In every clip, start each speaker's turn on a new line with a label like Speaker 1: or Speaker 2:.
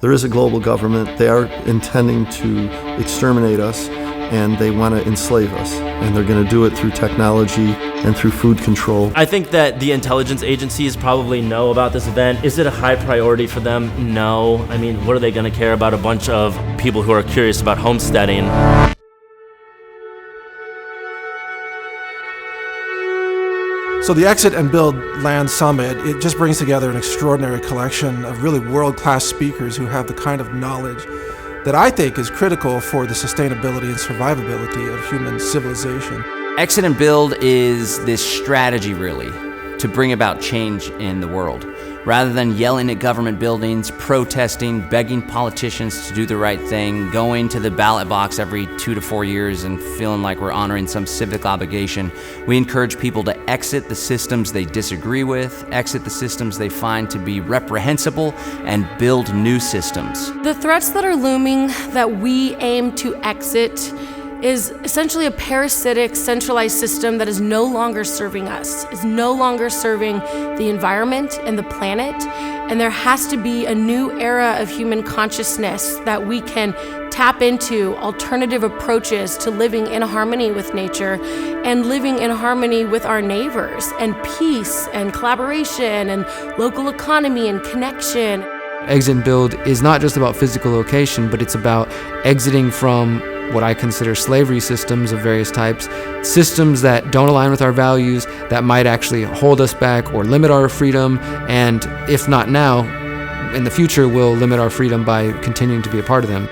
Speaker 1: There is a global government. They are intending to exterminate us, and they want to enslave us. And they're going to do it through technology and through food control.
Speaker 2: I think that the intelligence agencies probably know about this event. Is it a high priority for them? No. I mean, what are they going to care about a bunch of people who are curious about homesteading?
Speaker 3: So the Exit and Build Land Summit, it just brings together an extraordinary collection of really world-class speakers who have the kind of knowledge that I think is critical for the sustainability and survivability of human civilization.
Speaker 4: Exit and Build is this strategy, really, to bring about change in the world. Rather than yelling at government buildings, protesting, begging politicians to do the right thing, going to the ballot box every 2 to 4 years and feeling like we're honoring some civic obligation, we encourage people to exit the systems they disagree with, exit the systems they find to be reprehensible, and build new systems.
Speaker 5: The threats that are looming that we aim to exit is essentially a parasitic, centralized system that is no longer serving us, is no longer serving the environment and the planet. And there has to be a new era of human consciousness that we can tap into alternative approaches to living in harmony with nature and living in harmony with our neighbors, and peace and collaboration and local economy and connection.
Speaker 6: Exit and Build is not just about physical location, but it's about exiting from what I consider slavery systems of various types, systems that don't align with our values, that might actually hold us back or limit our freedom, and if not now, in the future will limit our freedom by continuing to be a part of them.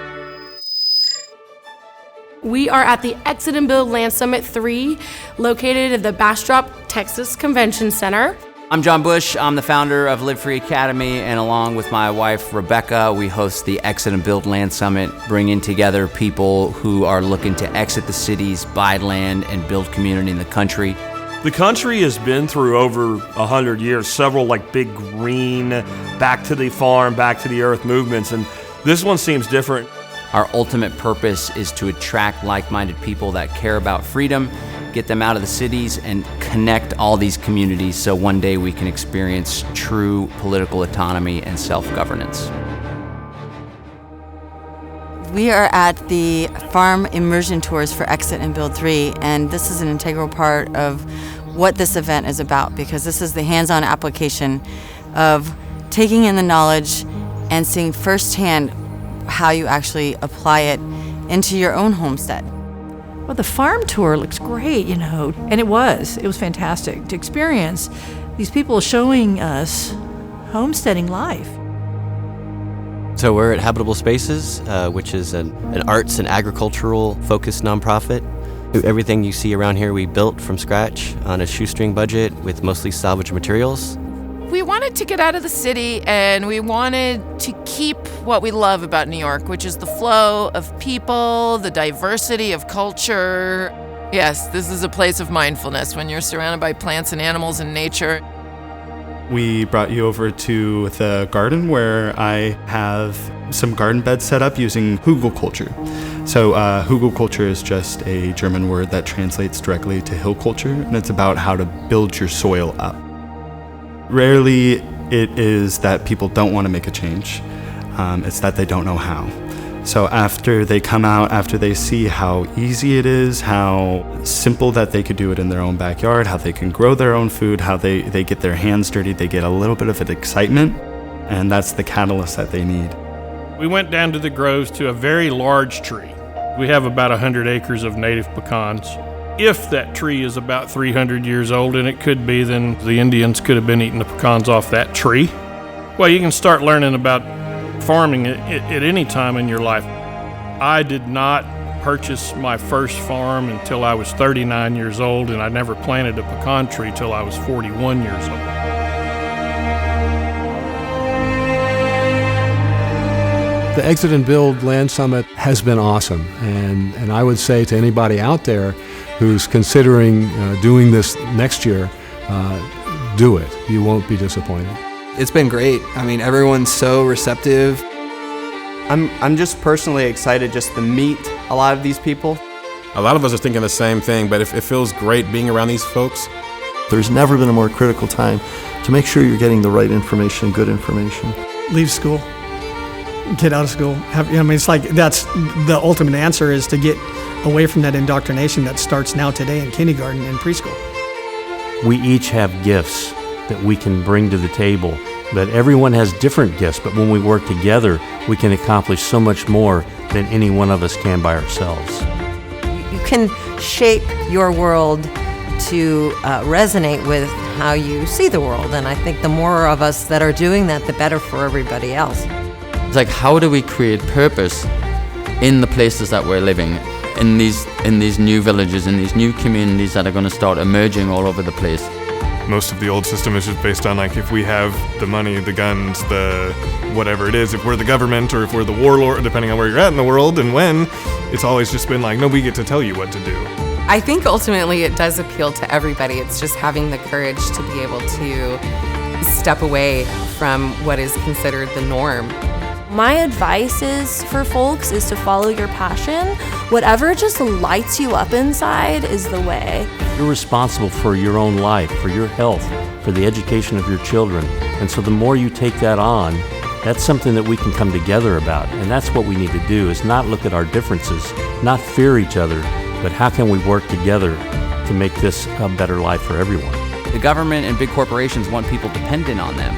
Speaker 5: We are at the Exit and Build Land Summit 3, located at the Bastrop, Texas Convention Center.
Speaker 4: I'm John Bush. I'm the founder of Live Free Academy, and along with my wife, Rebecca, we host the Exit and Build Land Summit, bringing together people who are looking to exit the cities, buy land, and build community in the country.
Speaker 7: The country has been through over 100 years, several like big green, back to the farm, back to the earth movements, and this one seems different.
Speaker 4: Our ultimate purpose is to attract like-minded people that care about freedom, get them out of the cities, and connect all these communities so one day we can experience true political autonomy and self-governance.
Speaker 8: We are at the farm immersion tours for Exit and Build 3, and this is an integral part of what this event is about, because this is the hands-on application of taking in the knowledge and seeing firsthand how you actually apply it into your own homestead.
Speaker 9: Well, the farm tour looks great, you know, and it was fantastic to experience these people showing us homesteading life.
Speaker 10: So we're at Habitable Spaces, which is an arts and agricultural focused nonprofit. Everything you see around here we built from scratch on a shoestring budget with mostly salvage materials.
Speaker 11: We wanted to get out of the city, and we wanted to keep what we love about New York, which is the flow of people, the diversity of culture. Yes, this is a place of mindfulness when you're surrounded by plants and animals and nature.
Speaker 12: We brought you over to the garden where I have some garden beds set up using hugelkultur. So hugelkultur is just a German word that translates directly to hill culture, and it's about how to build your soil up. Rarely it is that people don't want to make a change. It's that they don't know how. So after they come out, after they see how easy it is, how simple that they could do it in their own backyard, how they can grow their own food, how they get their hands dirty, they get a little bit of an excitement, and that's the catalyst that they need.
Speaker 13: We went down to the groves to a very large tree. We have about 100 acres of native pecans. If that tree is about 300 years old, and it could be, then the Indians could have been eating the pecans off that tree. Well, you can start learning about farming at any time in your life. I did not purchase my first farm until I was 39 years old, and I never planted a pecan tree till I was 41 years old.
Speaker 14: The Exit and Build Land Summit has been awesome, and I would say to anybody out there who's considering doing this next year, do it. You won't be disappointed.
Speaker 15: It's been great. I mean, everyone's so receptive. I'm just personally excited just to meet a lot of these people.
Speaker 16: A lot of us are thinking the same thing, but it feels great being around these folks.
Speaker 1: There's never been a more critical time to make sure you're getting the right information, good information.
Speaker 3: Leave school.
Speaker 17: get out of school. It's like that's the ultimate answer, is to get away from that indoctrination that starts now today in kindergarten and preschool.
Speaker 18: We each have gifts that we can bring to the table, but everyone has different gifts, but when we work together, we can accomplish so much more than any one of us can by ourselves.
Speaker 19: You can shape your world to resonate with how you see the world, and I think the more of us that are doing that, the better for everybody else.
Speaker 20: It's like, how do we create purpose in the places that we're living, in these new villages, in these new communities that are going to start emerging all over the place?
Speaker 21: Most of the old system is just based on, like, if we have the money, the guns, the whatever it is, if we're the government or if we're the warlord, depending on where you're at in the world and when, it's always just been like, no, we get to tell you what to do.
Speaker 22: I think ultimately it does appeal to everybody. It's just having the courage to be able to step away from what is considered the norm.
Speaker 23: My advice is for folks is to follow your passion. Whatever just lights you up inside is the way.
Speaker 18: You're responsible for your own life, for your health, for the education of your children. And so the more you take that on, that's something that we can come together about. And that's what we need to do, is not look at our differences, not fear each other, but how can we work together to make this a better life for everyone?
Speaker 4: The government and big corporations want people dependent on them.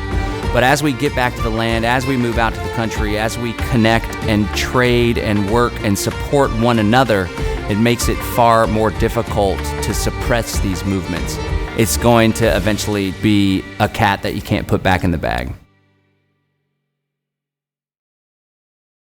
Speaker 4: But as we get back to the land, as we move out to the country, as we connect and trade and work and support one another, it makes it far more difficult to suppress these movements. It's going to eventually be a cat that you can't put back in the bag.